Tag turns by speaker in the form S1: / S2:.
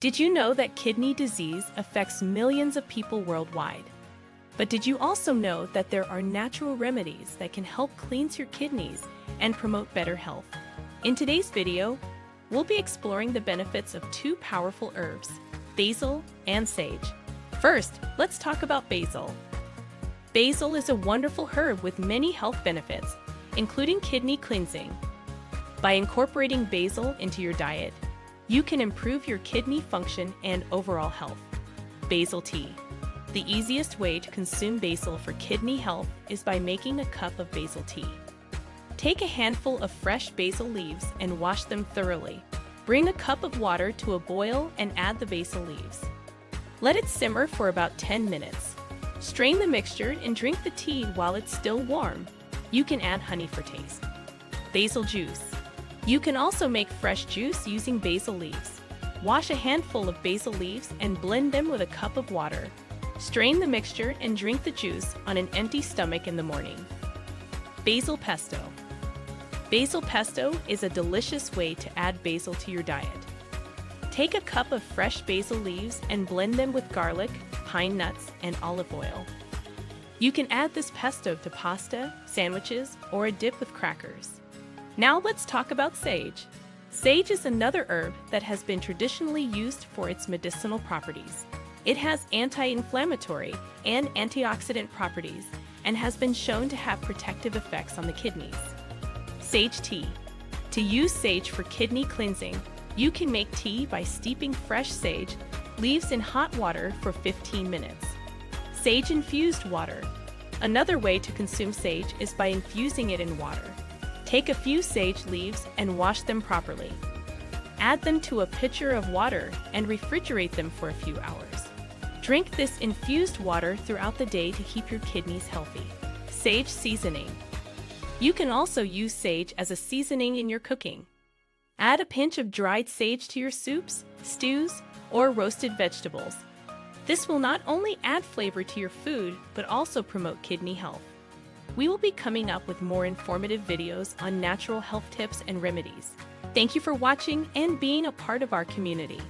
S1: Did you know that kidney disease affects millions of people worldwide? But did you also know that there are natural remedies that can help cleanse your kidneys and promote better health? In today's video, we'll be exploring the benefits of two powerful herbs, basil and sage. First, let's talk about basil. Basil is a wonderful herb with many health benefits, including kidney cleansing. By incorporating basil into your diet, you can improve your kidney function and overall health. Basil tea. The easiest way to consume basil for kidney health is by making a cup of basil tea. Take a handful of fresh basil leaves and wash them thoroughly. Bring a cup of water to a boil and add the basil leaves. Let it simmer for about 10 minutes. Strain the mixture and drink the tea while it's still warm. You can add honey for taste. Basil juice. You can also make fresh juice using basil leaves. Wash a handful of basil leaves and blend them with a cup of water. Strain the mixture and drink the juice on an empty stomach in the morning. Basil pesto. Basil pesto is a delicious way to add basil to your diet. Take a cup of fresh basil leaves and blend them with garlic, pine nuts, and olive oil. You can add this pesto to pasta, sandwiches, or a dip with crackers. Now let's talk about sage. Sage is another herb that has been traditionally used for its medicinal properties. It has anti-inflammatory and antioxidant properties and has been shown to have protective effects on the kidneys. Sage tea. To use sage for kidney cleansing, you can make tea by steeping fresh sage leaves in hot water for 15 minutes. Sage-infused water. Another way to consume sage is by infusing it in water. Take a few sage leaves and wash them properly. Add them to a pitcher of water and refrigerate them for a few hours. Drink this infused water throughout the day to keep your kidneys healthy. Sage seasoning. You can also use sage as a seasoning in your cooking. Add a pinch of dried sage to your soups, stews, or roasted vegetables. This will not only add flavor to your food, but also promote kidney health. We will be coming up with more informative videos on natural health tips and remedies. Thank you for watching and being a part of our community.